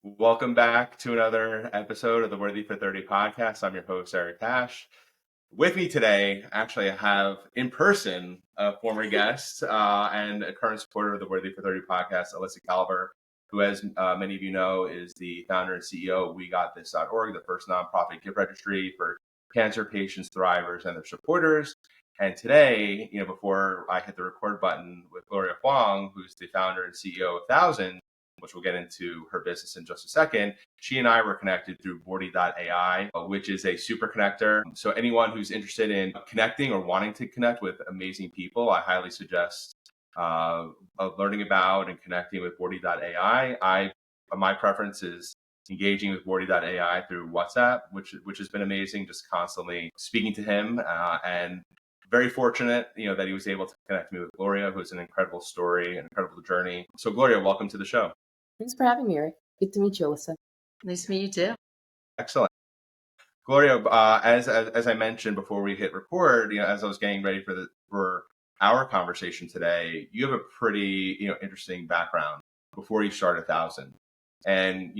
Welcome back to another episode of the Worthy for 30 podcast. I'm your host, Eric Tash. With me today, actually, I have in person a former guest and a current supporter of the Worthy for 30 podcast, Alyssa Calver, who, as many of you know, is the founder and CEO of WeGotThis.org, the first nonprofit gift registry for cancer patients, thrivers, and their supporters. And today, before I hit the record button with Gloria Hwang, who's the founder and CEO of 1000, which we'll get into her business in just a second, she and I were connected through Bordy.ai, which is a super connector. So anyone who's interested in connecting or wanting to connect with amazing people, I highly suggest learning about and connecting with Bordy.ai. My preference is engaging with Bordy.ai through WhatsApp, which has been amazing, just constantly speaking to him and very fortunate, that he was able to connect me with Gloria, who's an incredible story, an incredible journey. So Gloria, welcome to the show. Thanks for having me, Eric. Good to meet you, Alyssa. Nice to meet you too. Excellent. Gloria, as I mentioned before we hit record, as I was getting ready for our conversation today, you have a pretty interesting background before you started 1000. And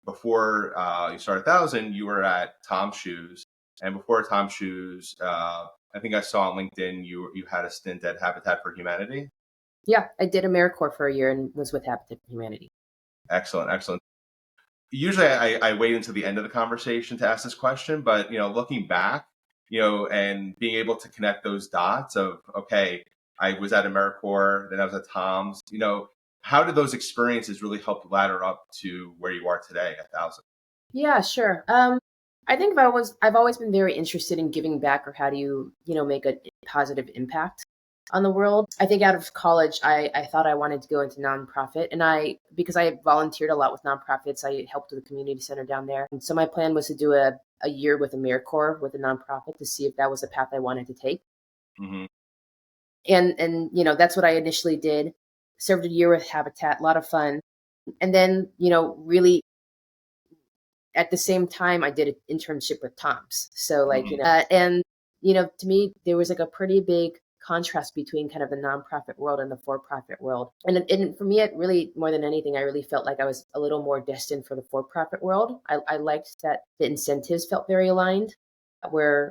before you started 1000, you were at TOMS Shoes, and before TOMS Shoes, I think I saw on LinkedIn you had a stint at Habitat for Humanity. Yeah, I did AmeriCorps for a year and was with Habitat for Humanity. Excellent. Usually I wait until the end of the conversation to ask this question, but, looking back, and being able to connect those dots of, okay, I was at AmeriCorps, then I was at TOMS, how did those experiences really help ladder up to where you are today at 1000? Yeah, sure. I think I've always been very interested in giving back, or how do you, make a positive impact on the world. I think out of college, I thought I wanted to go into nonprofit, and because I volunteered a lot with nonprofits, I helped with the community center down there. And so my plan was to do a year with AmeriCorps with a nonprofit to see if that was the path I wanted to take. Mm-hmm. And that's what I initially did. Served a year with Habitat, a lot of fun. And then, really at the same time, I did an internship with TOMS. So to me, there was like a pretty big contrast between kind of the nonprofit world and the for-profit world. And for me, it really, more than anything, I really felt like I was a little more destined for the for-profit world. I liked that the incentives felt very aligned, where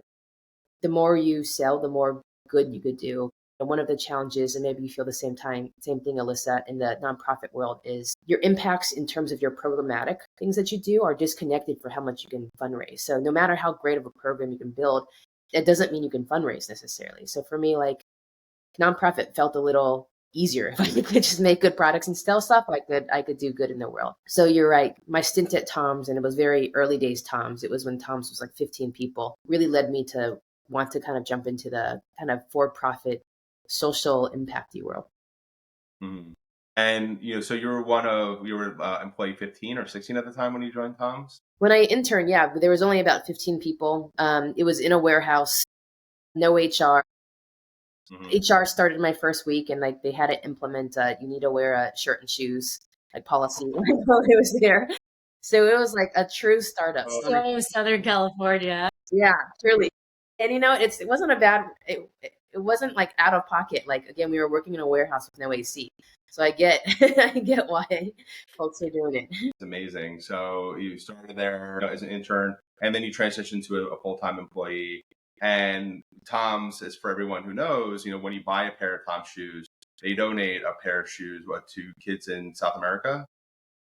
the more you sell, the more good you could do. And one of the challenges, and maybe you feel the same thing, Alyssa, in the nonprofit world, is your impacts in terms of your programmatic things that you do are disconnected for how much you can fundraise. So no matter how great of a program you can build, it doesn't mean you can fundraise necessarily. So for me, like, nonprofit felt a little easier. If I could just make good products and sell stuff, I could do good in the world. So you're right. My stint at TOMS, and it was very early days TOMS, it was when TOMS was like 15 people, really led me to want to kind of jump into the kind of for-profit social impacty world. Mm-hmm. And, so you were employee 15 or 16 at the time when you joined TOMS? When I interned, yeah, there was only about 15 people. It was in a warehouse, no HR. Mm-hmm. HR started my first week, and like they had to implement you need to wear a shirt and shoes like policy while it was there. So it was like a true startup. So Southern California. Yeah, truly. And it wasn't a bad. It wasn't like out of pocket. Like, again, we were working in a warehouse with no AC. So I get why folks are doing it. It's amazing. So you started there as an intern, and then you transitioned to a full-time employee. And TOMS is, for everyone who knows, when you buy a pair of TOMS shoes, they donate a pair of shoes to kids in South America?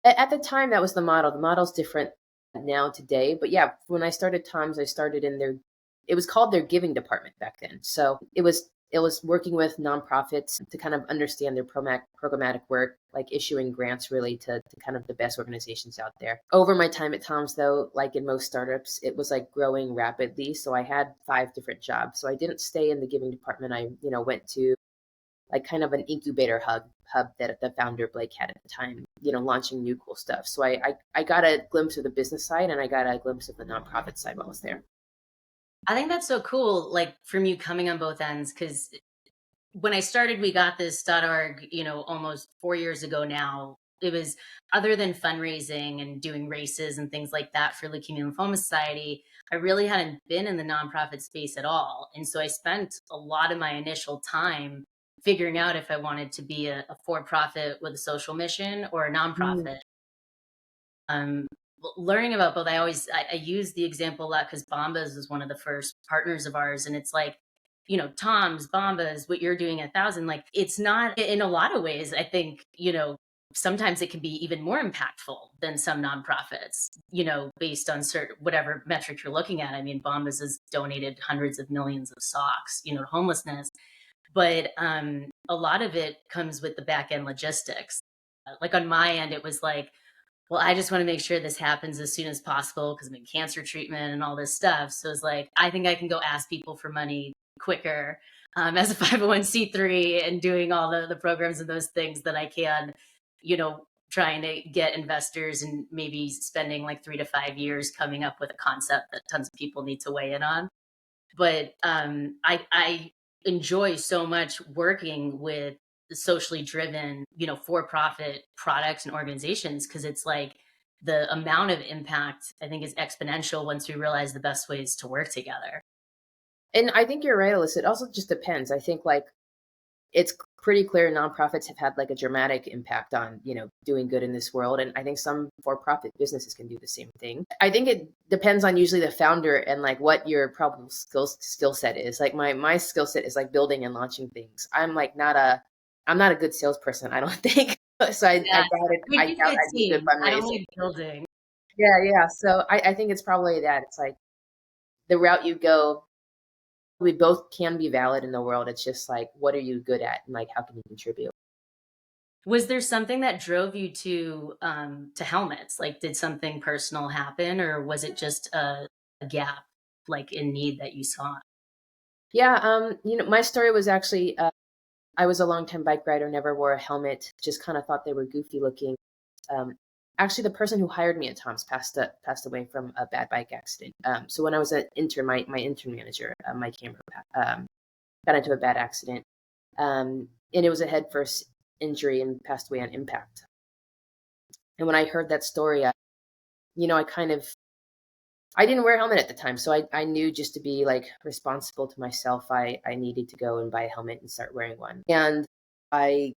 At the time, that was the model. The model's different now today. But yeah, when I started TOMS, I started in it was called their giving department back then. So it was working with nonprofits to kind of understand their programmatic work, like issuing grants really to kind of the best organizations out there. Over my time at TOMS, though, like in most startups, it was like growing rapidly. So I had 5 different jobs. So I didn't stay in the giving department. I, went to like kind of an incubator hub that the founder Blake had at the time, launching new cool stuff. So I got a glimpse of the business side, and I got a glimpse of the nonprofit side while I was there. I think that's so cool, like from you coming on both ends, because when I started WeGotThis.org, almost 4 years ago now, it was, other than fundraising and doing races and things like that for Leukemia and Lymphoma Society, I really hadn't been in the nonprofit space at all. And so I spent a lot of my initial time figuring out if I wanted to be a for-profit with a social mission or a nonprofit. um, learning about both, I use the example a lot because Bombas is one of the first partners of ours, and it's like, TOMS, Bombas, what you're doing at 1,000, like it's not in a lot of ways. I think sometimes it can be even more impactful than some nonprofits, based on certain whatever metric you're looking at. I mean, Bombas has donated hundreds of millions of socks, to homelessness, but a lot of it comes with the back end logistics. Like on my end, it was like, well, I just want to make sure this happens as soon as possible because I'm in cancer treatment and all this stuff. So it's like, I think I can go ask people for money quicker as a 501c3 and doing all the programs and those things that I can, trying to get investors and maybe spending like 3 to 5 years coming up with a concept that tons of people need to weigh in on. But I enjoy so much working with socially driven, for-profit products and organizations because it's like the amount of impact I think is exponential once we realize the best ways to work together. And I think you're right, Alyssa. It also just depends. I think like it's pretty clear nonprofits have had like a dramatic impact on, doing good in this world. And I think some for-profit businesses can do the same thing. I think it depends on usually the founder and like what your problem skill set is. Like my skill set is like building and launching things. I'm not a good salesperson, I don't think. So I doubt I'd be good I don't fundraising. like building. Yeah. So I think it's probably that. It's like the route you go, we both can be valid in the world. It's just like, what are you good at? And like, how can you contribute? Was there something that drove you to helmets? Like, did something personal happen, or was it just a gap, like in need that you saw? Yeah. My story was actually, I was a longtime bike rider, never wore a helmet, just kind of thought they were goofy looking. Um, Actually, the person who hired me at TOMS passed away from a bad bike accident. So when I was an intern, my intern manager, Mike Hammer, got into a bad accident. And it was a head first injury and passed away on impact. And when I heard that story, I didn't wear a helmet at the time. So I knew just to be like responsible to myself, I needed to go and buy a helmet and start wearing one. And I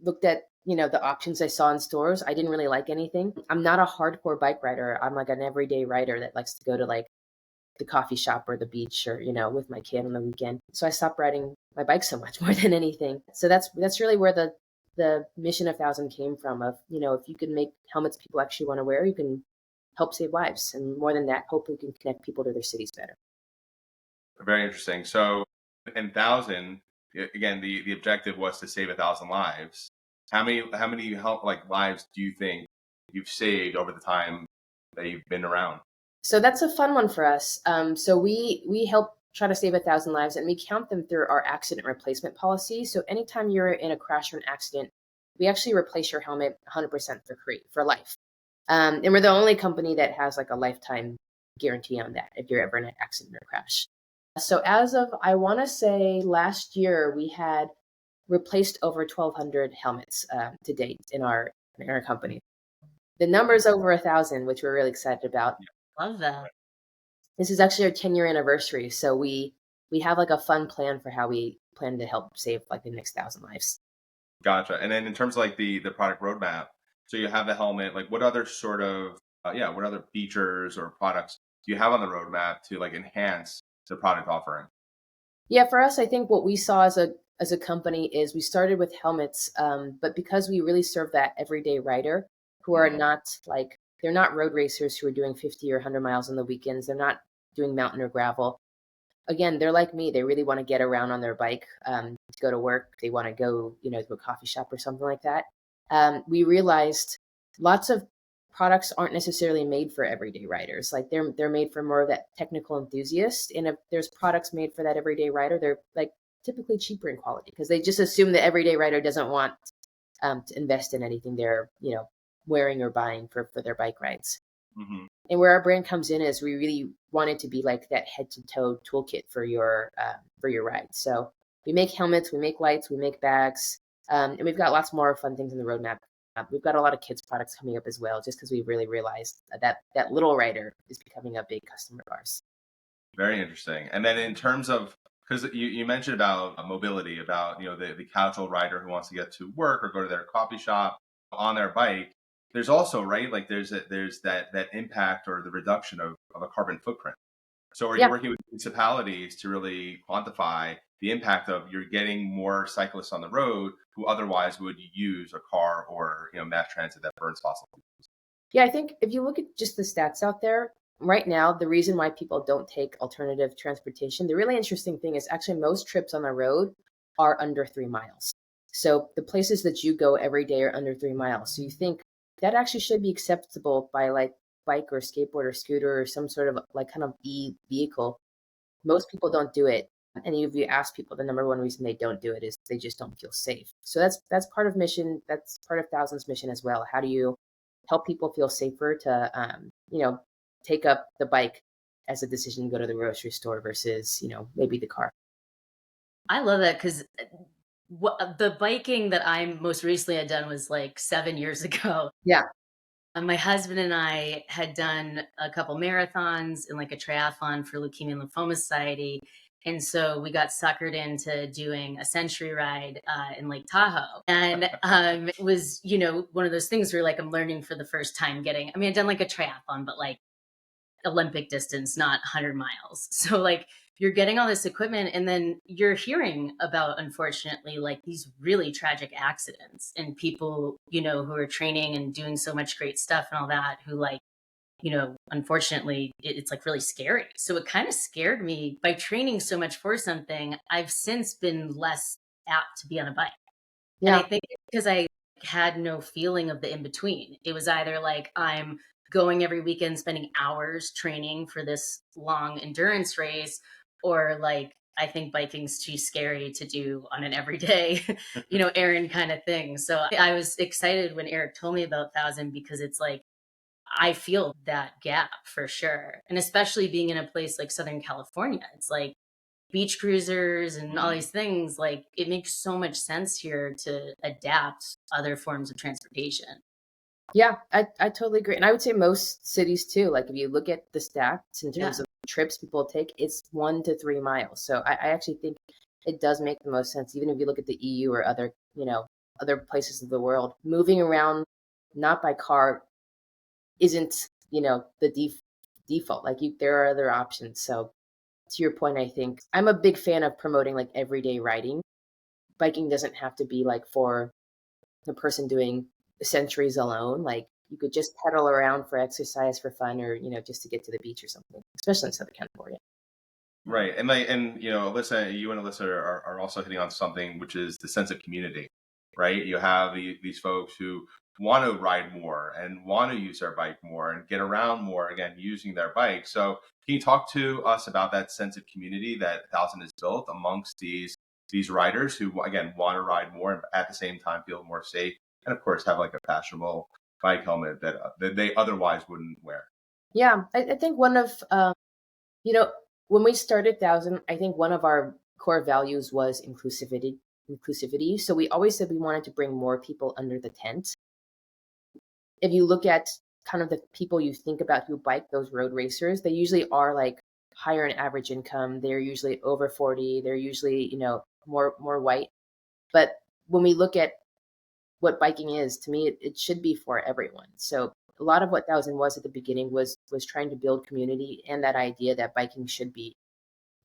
looked at, the options I saw in stores. I didn't really like anything. I'm not a hardcore bike rider. I'm like an everyday rider that likes to go to like the coffee shop or the beach or, with my kid on the weekend. So I stopped riding my bike so much more than anything. So that's really where the mission of 1,000 came from of, if you can make helmets people actually want to wear, you can help save lives. And more than that, hopefully we can connect people to their cities better. Very interesting. So in 1,000, again, the objective was to save 1,000 lives. How many lives do you think you've saved over the time that you've been around? So that's a fun one for us. So we help try to save 1,000 lives, and we count them through our accident replacement policy. So anytime you're in a crash or an accident, we actually replace your helmet 100% for free for life. And we're the only company that has like a lifetime guarantee on that if you're ever in an accident or crash. So as of, I want to say last year, we had replaced over 1,200 helmets to date in our company. The number is over 1,000, which we're really excited about. Love that. This is actually our 10-year anniversary, so we have like a fun plan for how we plan to help save like the next 1,000 lives. Gotcha. And then in terms of like the product roadmap, so you have the helmet. Like, what other sort of what other features or products do you have on the roadmap to like enhance the product offering? Yeah, for us, I think what we saw as a company is we started with helmets, but because we really serve that everyday rider who are not like, they're not road racers who are doing 50 or 100 miles on the weekends. They're not doing mountain or gravel. Again, they're like me. They really want to get around on their bike to go to work. They want to go, to a coffee shop or something like that. We realized lots of products aren't necessarily made for everyday riders. Like they're made for more of that technical enthusiast. And if there's products made for that everyday rider, they're like typically cheaper in quality because they just assume the everyday rider doesn't want to invest in anything they're, wearing or buying for their bike rides. Mm-hmm. And where our brand comes in is we really want it to be like that head to toe toolkit for your ride. So we make helmets, we make lights, we make bags, and we've got lots more fun things in the roadmap. We've got a lot of kids products coming up as well, just because we really realized that little rider is becoming a big customer of ours. Very interesting. And then in terms of, because you mentioned about mobility, about the casual rider who wants to get to work or go to their coffee shop on their bike. there's also, right, like there's that impact or the reduction of a carbon footprint. So are you Yeah. working with municipalities to really quantify the impact of you're getting more cyclists on the road who otherwise would use a car or mass transit that burns fossil fuels? Yeah, I think if you look at just the stats out there, right now, the reason why people don't take alternative transportation, the really interesting thing is actually most trips on the road are under 3 miles. So the places that you go every day are under 3 miles. So you think that actually should be acceptable by like bike or skateboard or scooter or some sort of like kind of vehicle. Most people don't do it. And if you ask people, the number one reason they don't do it is they just don't feel safe. So that's part of mission. That's part of Thousands mission as well. How do you help people feel safer to take up the bike as a decision to go to the grocery store versus maybe the car? I love that because the biking that I most recently had done was like 7 years ago. Yeah. My husband and I had done a couple marathons and like a triathlon for Leukemia and Lymphoma Society. And so we got suckered into doing a century ride in Lake Tahoe. And it was, one of those things where like I'm learning for the first time I'd done like a triathlon, but like Olympic distance, not 100 miles. So like you're getting all this equipment and then you're hearing about, unfortunately, like these really tragic accidents and people, who are training and doing so much great stuff and all that, who like, unfortunately it's like really scary. So it kind of scared me. By training so much for something, I've since been less apt to be on a bike. And I think because I had no feeling of the in between. It was either like I'm going every weekend, spending hours training for this long endurance race, or like I think biking's too scary to do on an everyday, errand kind of thing. So I was excited when Eric told me about Thousand because it's like I feel that gap for sure. And especially being in a place like Southern California, it's like beach cruisers and all these things, like it makes so much sense here to adapt other forms of transportation. Yeah, I totally agree. And I would say most cities too, like if you look at the stats in terms of trips people take, it's 1 to 3 miles. So I actually think it does make the most sense, even if you look at the EU or other, other places of the world. Moving around not by car isn't, the default. Like there are other options. So to your point, I think I'm a big fan of promoting like everyday riding. Biking doesn't have to be like for the person doing centuries alone. Like you could just pedal around for exercise for fun or, just to get to the beach or something, especially in Southern California. Right. And Alyssa, you and Alyssa are also hitting on something, which is the sense of community, right? You have these folks who want to ride more and want to use their bike more and get around more, again, using their bike. So can you talk to us about that sense of community that Thousand has built amongst these riders who, again, want to ride more and at the same time feel more safe and, of course, have like a fashionable bike helmet that they otherwise wouldn't wear? Yeah, I think one of, you know, when we started Thousand, I think one of our core values was inclusivity. Inclusivity. So we always said we wanted to bring more people under the tent. If you look at kind of the people you think about who bike, those road racers, they usually are like higher in average income. They're usually over 40. They're usually, more white. But when we look at what biking is, to me, it should be for everyone. So a lot of what Thousand was at the beginning was trying to build community and that idea that biking should be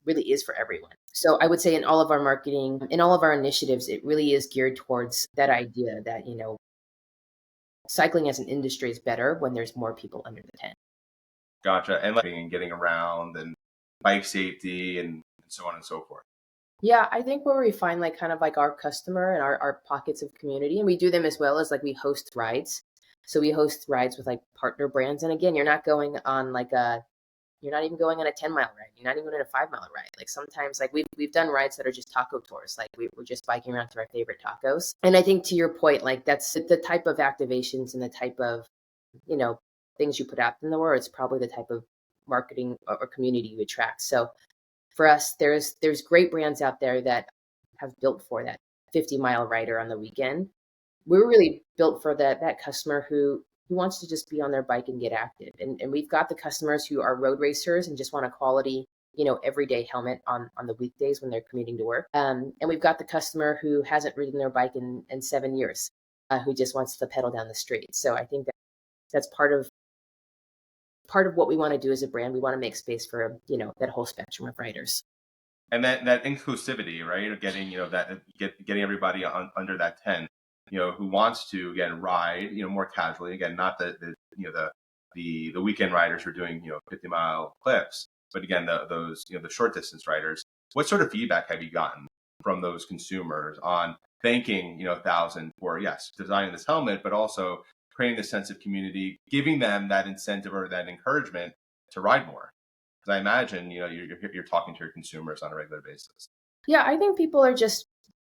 really is for everyone. So I would say in all of our marketing, in all of our initiatives, it really is geared towards that idea that, cycling as an industry is better when there's more people under the tent. Gotcha. And like and getting around and bike safety and so on and so forth. Yeah, I think where we find like kind of like our customer and our pockets of community, and we do them as well as like we host rides. So we host rides with like partner brands. And again, you're not going on like you're not even going on a 10-mile ride. You're not even on a 5-mile ride. Like sometimes like we've done rides that are just taco tours. Like we're just biking around to our favorite tacos. And I think to your point, like that's the type of activations and the type of, things you put out in the world. It's probably the type of marketing or community you attract. So for us, there's great brands out there that have built for that 50-mile rider on the weekend. We're really built for that customer who wants to just be on their bike and get active. And we've got the customers who are road racers and just want a quality, everyday helmet on the weekdays when they're commuting to work. And we've got the customer who hasn't ridden their bike in 7 years, who just wants to pedal down the street. So I think that's part of what we want to do as a brand. We want to make space for, that whole spectrum of riders. And that inclusivity, right? Of getting, getting everybody under that tent, who wants to, again, ride, more casually. Again, not the weekend riders who are doing, 50-mile clips, but again, those, the short distance riders. What sort of feedback have you gotten from those consumers on thanking, 1,000 for, yes, designing this helmet, but also creating this sense of community, giving them that incentive or that encouragement to ride more? Because I imagine, you're talking to your consumers on a regular basis. Yeah, I think people are just,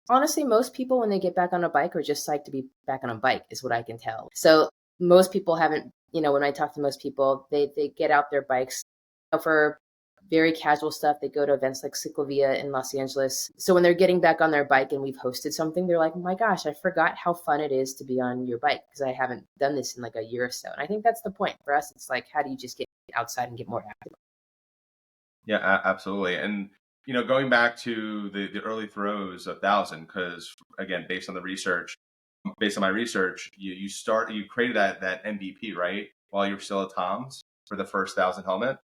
honestly, most people when they get back on a bike are just psyched to be back on a bike, is what I can tell. So most people haven't, when I talk to most people, they get out their bikes for very casual stuff. They go to events like Cyclovia in Los Angeles. So when they're getting back on their bike and we've hosted something, they're like, oh my gosh, I forgot how fun it is to be on your bike because I haven't done this in like a year or so. And I think that's the point for us. It's like, how do you just get outside and get more active? Yeah, absolutely. And, going back to the early throws of 1,000, because again, based on my research, you created that MVP, right? While you're still at TOMS for the first 1,000 helmet.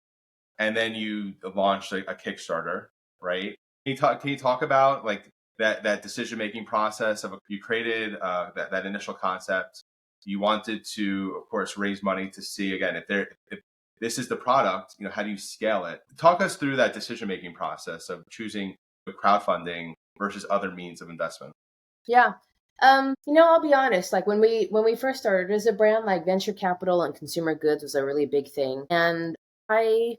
And then you launched a Kickstarter, right? Can you talk about like that decision-making process of you created that initial concept. You wanted to, of course, raise money to see again if this is the product, how do you scale it? Talk us through that decision-making process of choosing crowdfunding versus other means of investment. Yeah. I'll be honest, like when we first started as a brand, like venture capital and consumer goods was a really big thing. And I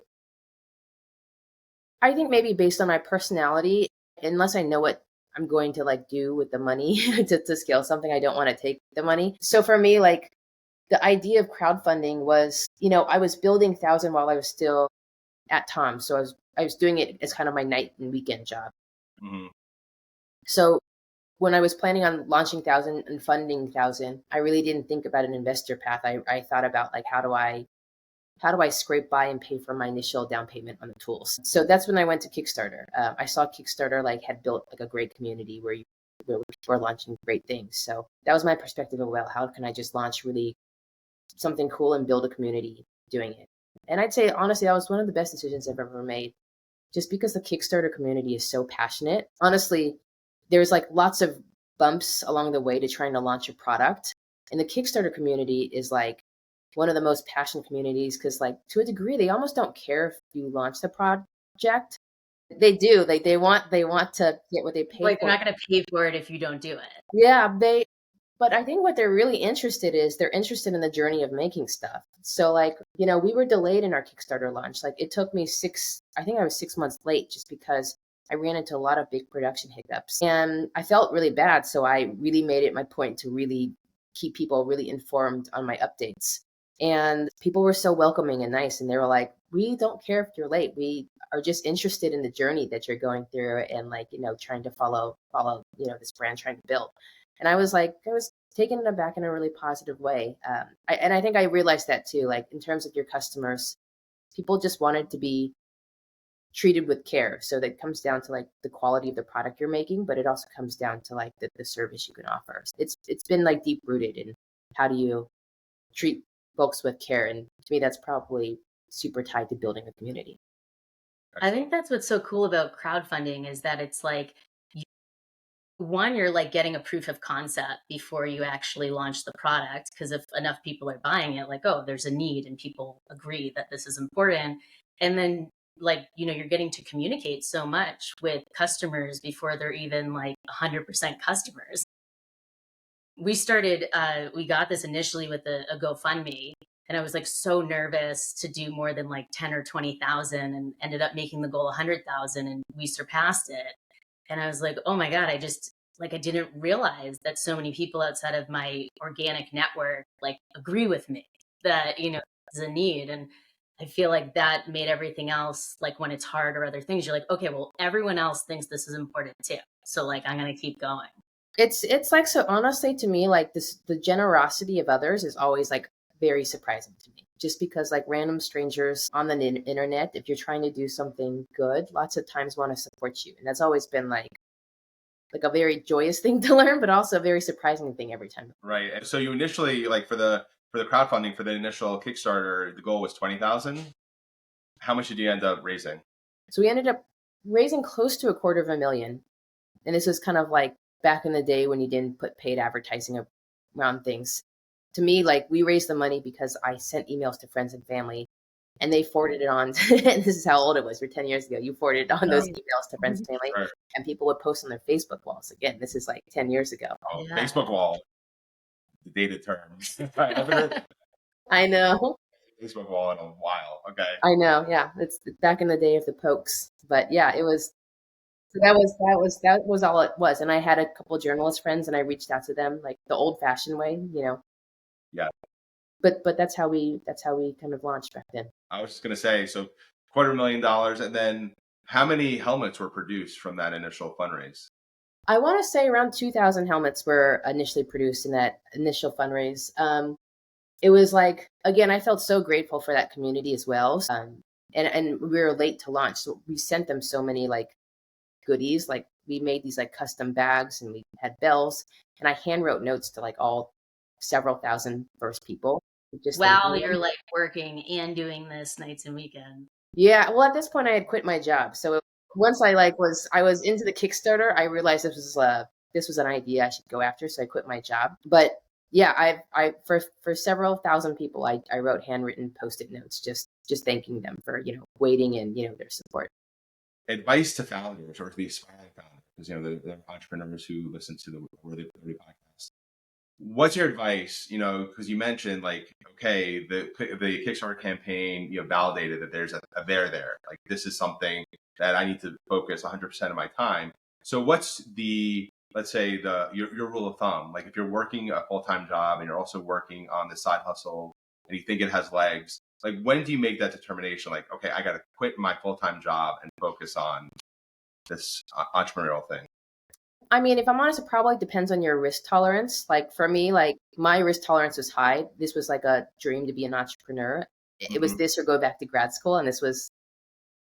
think maybe based on my personality, unless I know what I'm going to like do with the money to scale something, I don't want to take the money. So for me, like the idea of crowdfunding was, I was building 1,000 while I was still at TOMS. So I was doing it as kind of my night and weekend job. Mm-hmm. So when I was planning on launching 1,000 and funding 1,000, I really didn't think about an investor path. I thought about like, how do I scrape by and pay for my initial down payment on the tools? So that's when I went to Kickstarter. I saw Kickstarter like had built like a great community where people were launching great things. So that was my perspective of, well, how can I just launch really something cool and build a community doing it? And I'd say, honestly, that was one of the best decisions I've ever made, just because the Kickstarter community is so passionate. Honestly, there's like lots of bumps along the way to trying to launch a product. And the Kickstarter community is like one of the most passionate communities because like to a degree, they almost don't care if you launch the project. They do. Like they want to get what they pay like for. They're not going to pay for it if you don't do it. Yeah, but I think what they're really interested they're interested in the journey of making stuff. So like, we were delayed in our Kickstarter launch. Like it took me I was 6 months late just because I ran into a lot of big production hiccups and I felt really bad. So I really made it my point to really keep people really informed on my updates. And people were so welcoming and nice. And they were like, we don't care if you're late. We are just interested in the journey that you're going through and like, trying to follow, this brand trying to build. And I was taken aback in a really positive way. I think I realized that too, like in terms of your customers, people just wanted to be treated with care. So that comes down to like the quality of the product you're making, but it also comes down to like the service you can offer. It's been like deep rooted in how do you treat folks with care. And to me, that's probably super tied to building a community. I think that's what's so cool about crowdfunding is that it's like, you're like getting a proof of concept before you actually launch the product. Because if enough people are buying it, like, oh, there's a need and people agree that this is important. And then like, you're getting to communicate so much with customers before they're even like 100% customers. We got this initially with a GoFundMe. And I was like so nervous to do more than like 10 or 20,000 and ended up making the goal 100,000 and we surpassed it. And I was like, oh my God, I didn't realize that so many people outside of my organic network like agree with me that, there's a need. And I feel like that made everything else, like when it's hard or other things, you're like, okay, well, everyone else thinks this is important too. So like, I'm going to keep going. It's like, so honestly, to me, like the generosity of others is always like very surprising to me, just because like random strangers on the internet, if you're trying to do something good, lots of times want to support you. And that's always been like a very joyous thing to learn, but also a very surprising thing every time. Right. And so you initially, like for the for the crowdfunding for the initial Kickstarter, the goal was 20,000. How much did you end up raising? So we ended up raising close to $250,000. And this was kind of like back in the day when you didn't put paid advertising around things. To me, like, we raised the money because I sent emails to friends and family, and they forwarded it on. And this is how old it was. For 10 years ago, you forwarded on those emails to friends and family, Sure. and people would post on their Facebook walls. Again, this is like 10 years ago. Oh, Yeah. Facebook wall, the dated term. I haven't heard I know. Facebook wall in a while. Okay. I know. Yeah, it's back in the day of the pokes. But yeah, it was. So that was all it was. And I had a couple journalist friends, and I reached out to them like the old-fashioned way, Yeah. But that's how we kind of launched back then. I was just gonna say, so $250,000, and then how many helmets were produced from that initial fundraise? I want to say around 2,000 helmets were initially produced in that initial fundraise. It was like, again, I felt so grateful for that community as well. And we were late to launch, so we sent them so many like goodies. Like, we made these like custom bags, and we had bells, and I hand wrote notes to like all several thousand first people. Just Wow, thanking them. you're like working and doing this nights and weekends. Yeah, well, at this point, I had quit my job. So once I was into the Kickstarter, I realized this was an idea I should go after. So I quit my job. But yeah, I for several thousand people, I wrote handwritten Post-it notes, just thanking them for waiting and their support. Advice to founders or to the aspiring founders, because they're entrepreneurs who listen to the Worthy of 30 podcast. What's your advice? Because you mentioned like, okay, the Kickstarter campaign, validated that there's a there there. Like, this is something that I need to focus 100% of my time. So what's let's say your rule of thumb? Like, if you're working a full-time job and you're also working on the side hustle and you think it has legs, like, when do you make that determination? Like, okay, I got to quit my full-time job and focus on this entrepreneurial thing. I mean, if I'm honest, it probably depends on your risk tolerance. Like, for me, like, my risk tolerance was high. This was like a dream to be an entrepreneur. It was this or go back to grad school. And this was,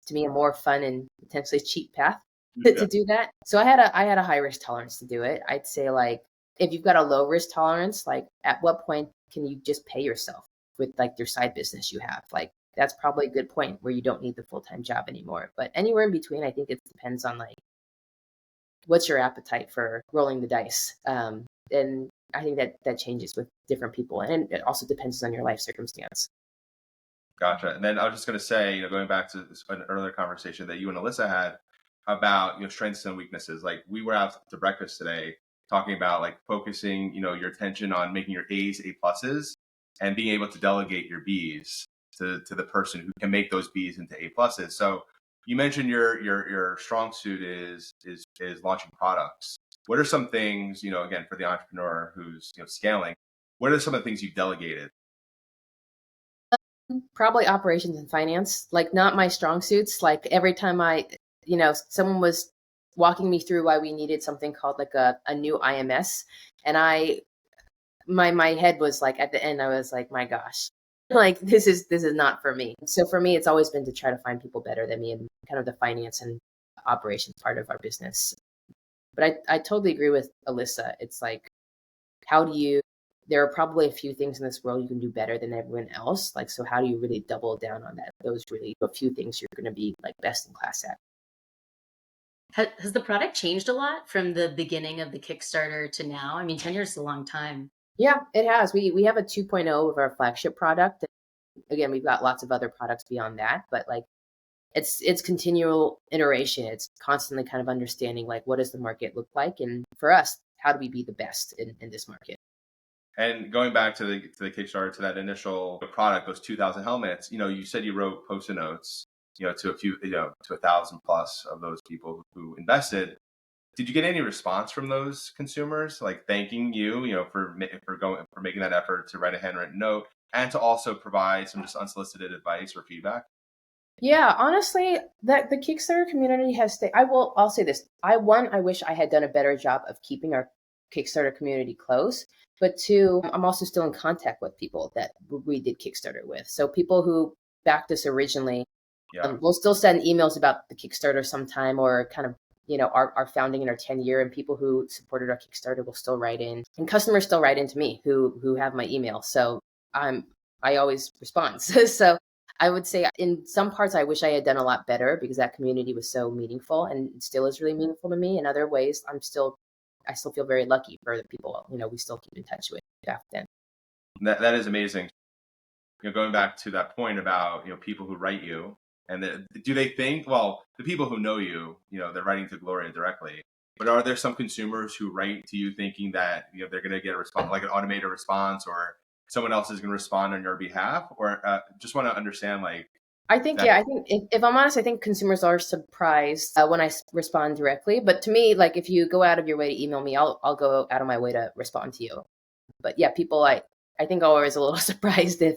to me, a more fun and potentially cheap path to do that. So I had a high risk tolerance to do it. I'd say, like, if you've got a low risk tolerance, like, at what point can you just pay yourself with like your side business you have? Like, that's probably a good point where you don't need the full-time job anymore. But anywhere in between, I think it depends on like, what's your appetite for rolling the dice? And I think that changes with different people, and it also depends on your life circumstance. Gotcha. And then I was just going to say, going back to an earlier conversation that you and Alyssa had about, strengths and weaknesses. Like, we were out to breakfast today talking about like focusing, your attention on making your A's A pluses and being able to delegate your B's to the person who can make those B's into A pluses. So you mentioned your strong suit is launching products. What are some things, again, for the entrepreneur who's scaling, what are some of the things you delegated? Probably operations and finance, like, not my strong suits. Like, every time someone was walking me through why we needed something called like a new IMS, and my head was like, at the end, I was like, my gosh, like, this is not for me. So for me, it's always been to try to find people better than me in kind of the finance and operations part of our business. But I totally agree with Alyssa. It's like, there are probably a few things in this world you can do better than everyone else. Like, so how do you really double down on that? Those really a few things you're going to be like best in class at. Has the product changed a lot from the beginning of the Kickstarter to now? I mean, 10 years is a long time. Yeah, it has. We have a 2.0 of our flagship product. Again, we've got lots of other products beyond that, but like, it's continual iteration. It's constantly kind of understanding, like, what does the market look like, and for us, how do we be the best in this market? And going back to the Kickstarter, to that initial product, those 2,000 helmets, you said you wrote Post-it notes, to a few, to 1,000 plus of those people who invested. Did you get any response from those consumers, like thanking you, for making that effort to write a handwritten note and to also provide some just unsolicited advice or feedback? Yeah, honestly, that the Kickstarter community has I'll say this. I wish I had done a better job of keeping our Kickstarter community close. But two, I'm also still in contact with people that we did Kickstarter with. So people who backed us originally, we'll still send emails about the Kickstarter sometime, or kind of, our founding in our 10 year, and people who supported our Kickstarter will still write in, and customers still write into me who have my email. So I always respond. So I would say in some parts I wish I had done a lot better because that community was so meaningful and it still is really meaningful to me. In other ways, I still feel very lucky for the people, we still keep in touch with back then. That is amazing. Going back to that point about people who write you, and do they think, well, the people who know you, they're writing to Gloria directly, but are there some consumers who write to you thinking that they're going to get a response, like an automated response, or someone else is going to respond on your behalf, or just want to understand, like, I think if I'm honest, I think consumers are surprised when I respond directly. But to me, like if you go out of your way to email me, I'll go out of my way to respond to you. But yeah, people, I think are always a little surprised if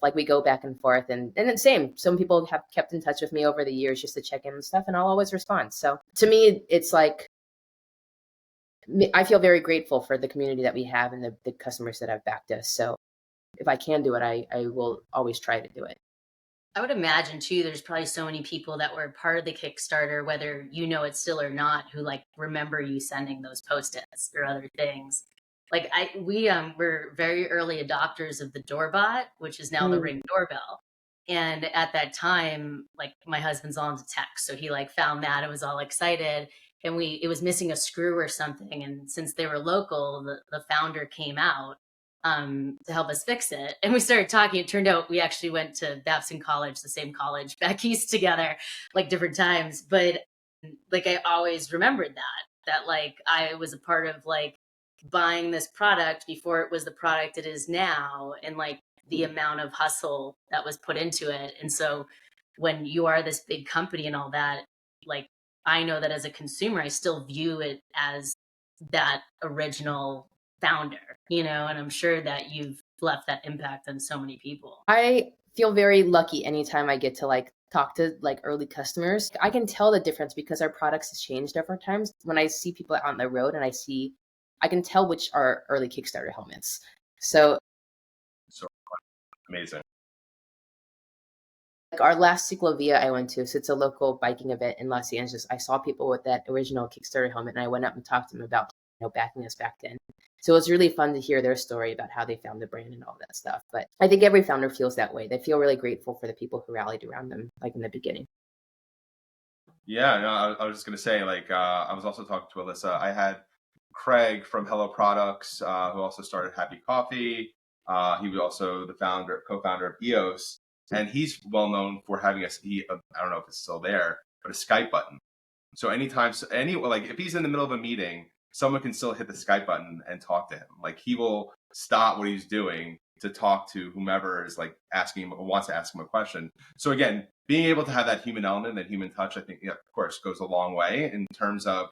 like we go back and forth, and then same. Some people have kept in touch with me over the years just to check in and stuff, and I'll always respond. So to me, it's like I feel very grateful for the community that we have and the customers that have backed us. So if I can do it, I will always try to do it. I would imagine too, there's probably so many people that were part of the Kickstarter, whether you know it still or not, who like remember you sending those post-its or other things. Like we were very early adopters of the Doorbot, which is now the Ring doorbell. And at that time, like my husband's all into tech, so he like found that and was all excited. And it was missing a screw or something. And since they were local, the founder came out to help us fix it. And we started talking. It turned out we actually went to Babson College, the same college back east together, like different times. But like I always remembered that like I was a part of like buying this product before it was the product it is now, and like the amount of hustle that was put into it. And so when you are this big company and all that, like I know that as a consumer, I still view it as that original founder, and I'm sure that you've left that impact on so many people. I feel very lucky anytime I get to like talk to like early customers. I can tell the difference because our products has changed over times. When I see people out on the road and I can tell which are early Kickstarter helmets. So amazing. Like our last Ciclovia I went to, so it's a local biking event in Los Angeles. I saw people with that original Kickstarter helmet, and I went up and talked to them about backing us back then. So it was really fun to hear their story about how they found the brand and all that stuff. But I think every founder feels that way. They feel really grateful for the people who rallied around them, like in the beginning. Yeah, no, I was just going to say, like, I was also talking to Alyssa. I had Craig from Hello Products, who also started Happy Coffee. He was also the co-founder of EOS, and he's well known for having I don't know if it's still there, but a Skype button. So like if he's in the middle of a meeting, someone can still hit the Skype button and talk to him. Like he will stop what he's doing to talk to whomever is like asking him or wants to ask him a question. So again, being able to have that human element, that human touch, I think, of course, goes a long way in terms of,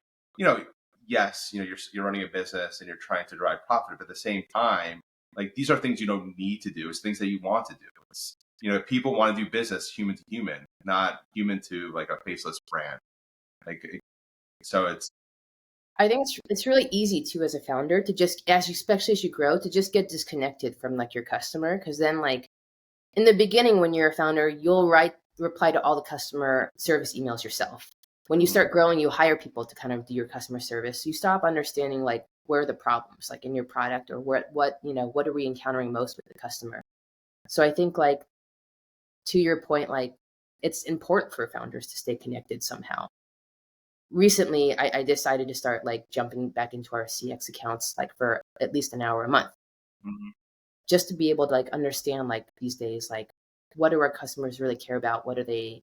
yes, you're running a business and you're trying to drive profit, but at the same time, like these are things you don't need to do. It's things that you want to do. It's, people want to do business human to human, not human to like a faceless brand. I think it's really easy too as a founder to just, especially as you grow, to just get disconnected from like your customer. Because then like in the beginning, when you're a founder, you'll reply to all the customer service emails yourself. When you start growing, you hire people to kind of do your customer service. You stop understanding like where are the problems like in your product, or what are we encountering most with the customer. So I think like to your point, like it's important for founders to stay connected somehow. Recently, I decided to start like jumping back into our CX accounts like for at least an hour a month, just to be able to like understand like these days, like what do our customers really care about? What do they,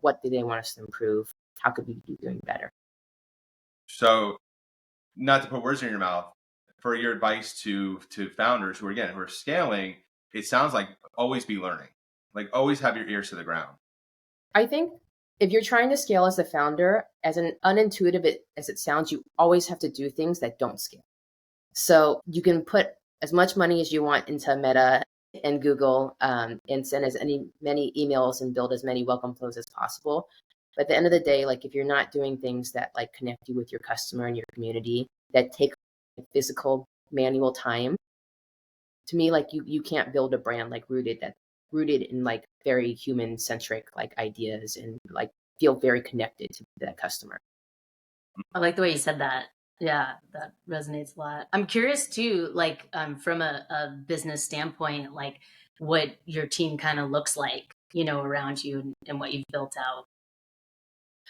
what do they want us to improve? How could we be doing better? So, not to put words in your mouth, for your advice to founders who are scaling, it sounds like always be learning, like always have your ears to the ground. I think if you're trying to scale as a founder, as an unintuitive as it sounds, you always have to do things that don't scale. So you can put as much money as you want into Meta and Google, and send many emails and build as many welcome flows as possible. But at the end of the day, like if you're not doing things that like connect you with your customer and your community, that take physical manual time, to me, like you can't build a brand like rooted in like very human centric like ideas and like feel very connected to that customer. I like the way you said that. Yeah, that resonates a lot. I'm curious too, like from a business standpoint, like what your team kind of looks like, around you and what you've built out.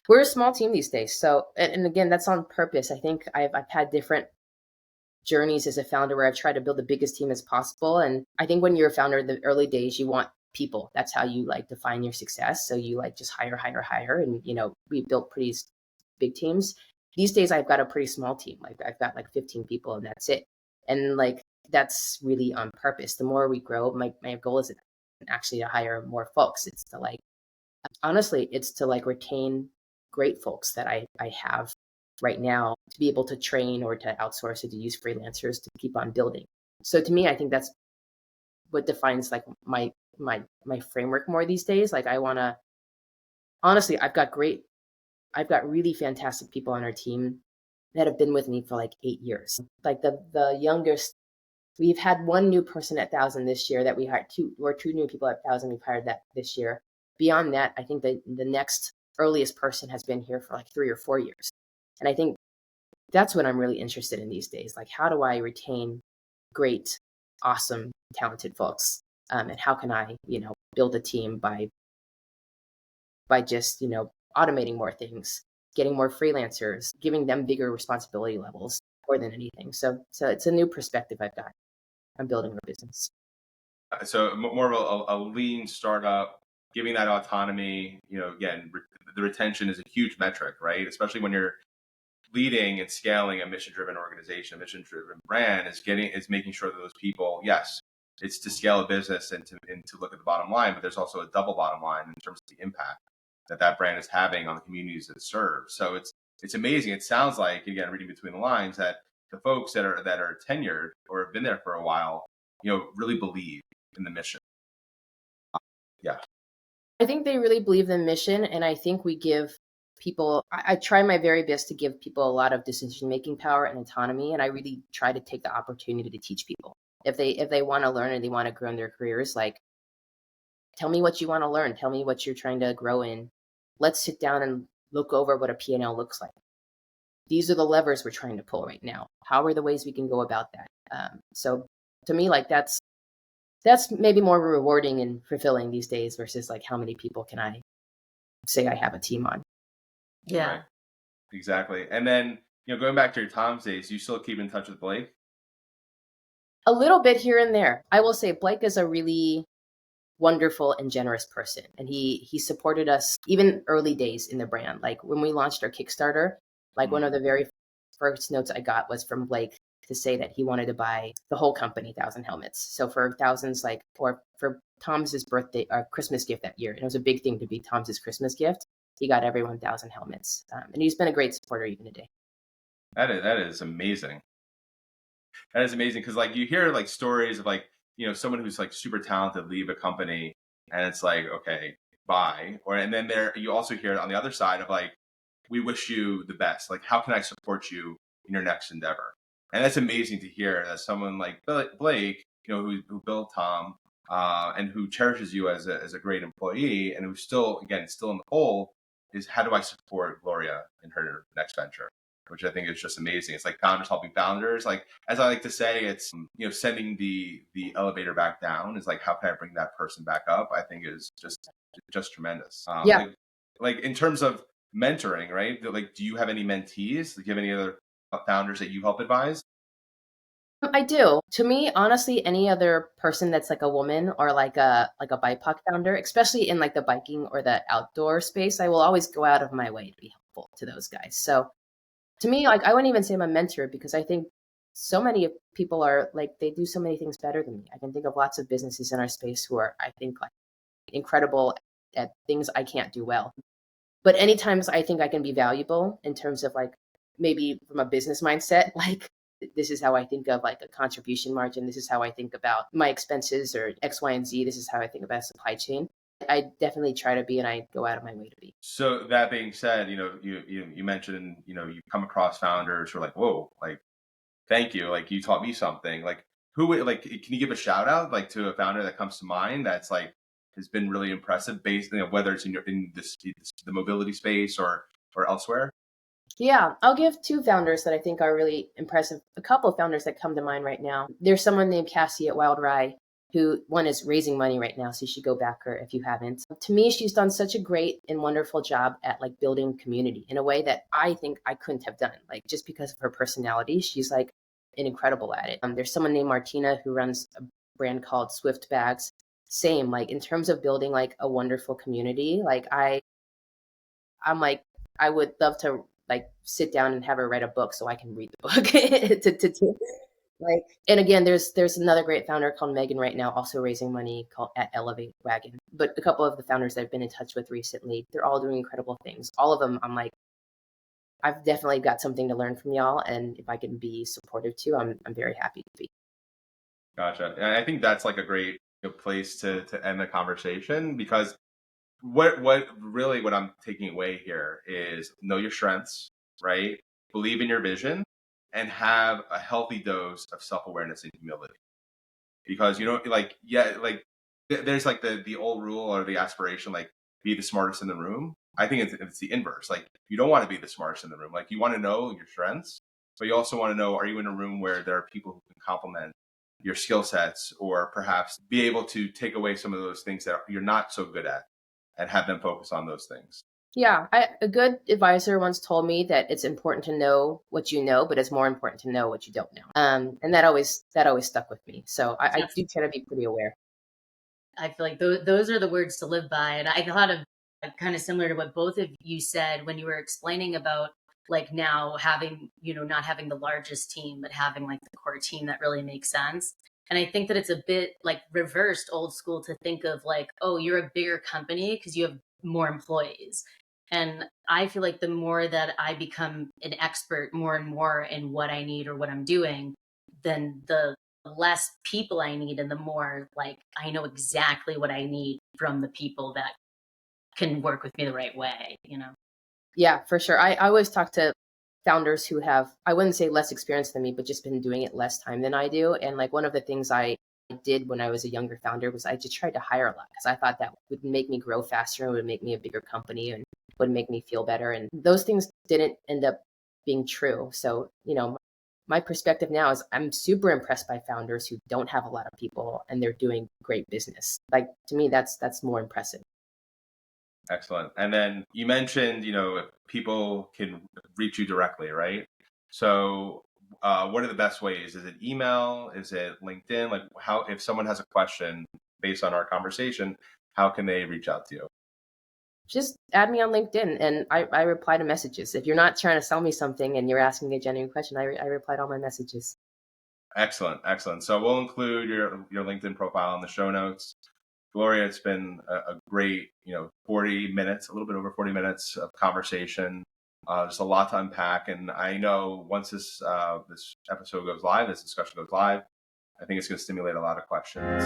We're a small team these days. So, and again, that's on purpose. I think I've had different journeys as a founder where I've tried to build the biggest team as possible. And I think when you're a founder in the early days, you want people. That's how you like define your success. So you like just hire, hire, hire. And, we built pretty big teams. These days, I've got a pretty small team. Like I've got like 15 people and that's it. And like, that's really on purpose. The more we grow, my goal is actually to hire more folks. It's to like, honestly, it's to like retain great folks that I have right now to be able to train or to outsource it, to use freelancers to keep on building. So to me, I think that's what defines like my framework more these days. Like I want to, honestly, I've got really fantastic people on our team that have been with me for like 8 years. Like the youngest, we've had one new person at 1,000 this year that we hired, two new people at 1,000 we've hired that this year. Beyond that, I think the next earliest person has been here for like 3 or 4 years. And I think that's what I'm really interested in these days. Like, how do I retain great, awesome, talented folks? And how can I, build a team by just, automating more things, getting more freelancers, giving them bigger responsibility levels more than anything. So it's a new perspective I've got. I'm building our business. So more of a lean startup, giving that autonomy. Again, the retention is a huge metric, right? Especially when you're leading and scaling a mission-driven organization, a mission-driven brand, is making sure that those people, yes, it's to scale a business and to look at the bottom line, but there's also a double bottom line in terms of the impact that brand is having on the communities that it serves. So it's amazing. It sounds like, again, reading between the lines, that the folks that are tenured or have been there for a while, really believe in the mission. Yeah. I think they really believe in the mission, and I think we give people, I try my very best to give people a lot of decision-making power and autonomy, and I really try to take the opportunity to teach people. If they want to learn and they want to grow in their careers, like, tell me what you want to learn. Tell me what you're trying to grow in. Let's sit down and look over what a P&L looks like. These are the levers we're trying to pull right now. How are the ways we can go about that? So to me, like that's maybe more rewarding and fulfilling these days versus like how many people can I say I have a team on. Yeah. Right. Exactly. And then, going back to your TOMS days, you still keep in touch with Blake? A little bit here and there. I will say Blake is a really wonderful and generous person. And he supported us even early days in the brand. Like when we launched our Kickstarter, like one of the very first notes I got was from Blake to say that he wanted to buy the whole company 1,000 helmets. So for thousands, like, or for Tom's birthday or Christmas gift that year, and it was a big thing to be Tom's Christmas gift. He got everyone 1,000 helmets, and he's been a great supporter even today. That is amazing. That is amazing, because like you hear like stories of like, someone who's like super talented leave a company, and it's like, okay, bye. And then you also hear on the other side of like, we wish you the best. Like, how can I support you in your next endeavor? And that's amazing to hear that someone like Blake, who built Tom, and who cherishes you as a great employee, and who's still in the hole, is how do I support Gloria in her next venture? Which I think is just amazing. It's like founders helping founders. Like, as I like to say, it's, sending the elevator back down is like, how can I bring that person back up? I think is just tremendous. Yeah. Like in terms of mentoring, right? Like, do you have any mentees? Do you have any other founders that you help advise? I do. To me, honestly, any other person that's like a woman or like a BIPOC founder, especially in like the biking or the outdoor space, I will always go out of my way to be helpful to those guys. So to me, like I wouldn't even say I'm a mentor because I think so many people are like they do so many things better than me. I can think of lots of businesses in our space who are, I think, like incredible at things I can't do well. But anytime I think I can be valuable in terms of like maybe from a business mindset, like this is how I think of like a contribution margin. This is how I think about my expenses or X, Y, and Z. This is how I think about supply chain. I definitely try to be, and I go out of my way to be. So that being said, you mentioned, you come across founders who are like, whoa, like, thank you. Like, you taught me something. Like, like, can you give a shout out, like, to a founder that comes to mind that's like, has been really impressive based, whether it's in the mobility space or elsewhere? Yeah, I'll give two founders that I think are really impressive. A couple of founders that come to mind right now. There's someone named Cassie at Wild Rye, who one is raising money right now, so you should go back her if you haven't. To me, she's done such a great and wonderful job at like building community in a way that I think I couldn't have done. Like just because of her personality, she's like incredible at it. There's someone named Martina who runs a brand called Swift Bags. Same, like in terms of building like a wonderful community, like I'm like, I would love to like sit down and have her write a book so I can read the book. Like, and again, there's another great founder called Megan right now, also raising money called at Elevate Wagon. But a couple of the founders that I've been in touch with recently, they're all doing incredible things. All of them, I'm like, I've definitely got something to learn from y'all, and if I can be supportive too, I'm very happy to be. Gotcha. And I think that's like a great place to end the conversation, because what I'm taking away here is know your strengths, right? Believe in your vision and have a healthy dose of self-awareness and humility. Because there's like the old rule or the aspiration, like be the smartest in the room. I think it's the inverse. Like you don't want to be the smartest in the room. Like you want to know your strengths, but you also want to know, are you in a room where there are people who can complement your skill sets, or perhaps be able to take away some of those things that you're not so good at and have them focus on those things. Yeah, a good advisor once told me that it's important to know what you know, but it's more important to know what you don't know. And that always stuck with me. So I do try to be pretty aware. I feel like those are the words to live by. And I thought of kind of similar to what both of you said when you were explaining about like now having, not having the largest team, but having like the core team that really makes sense. And I think that it's a bit like reversed old school to think of like, oh, you're a bigger company because you have more employees. And I feel like the more that I become an expert more and more in what I need or what I'm doing, then the less people I need and the more like I know exactly what I need from the people that can work with me the right way, Yeah, for sure. I always talk to founders who have, I wouldn't say less experience than me, but just been doing it less time than I do. And like one of the things I did when I was a younger founder was I just tried to hire a lot because I thought that would make me grow faster and would make me a bigger company and would make me feel better. And those things didn't end up being true. So, my perspective now is I'm super impressed by founders who don't have a lot of people and they're doing great business. Like to me, that's more impressive. Excellent. And then you mentioned, people can reach you directly, right? So what are the best ways? Is it email? Is it LinkedIn? Like how, if someone has a question based on our conversation, how can they reach out to you? Just add me on LinkedIn and I reply to messages. If you're not trying to sell me something and you're asking me a genuine question, I reply to all my messages. Excellent. Excellent. So we'll include your LinkedIn profile in the show notes. Gloria, it's been a great, 40 minutes, a little bit over 40 minutes of conversation. There's a lot to unpack. And I know once this episode goes live, this discussion goes live, I think it's going to stimulate a lot of questions.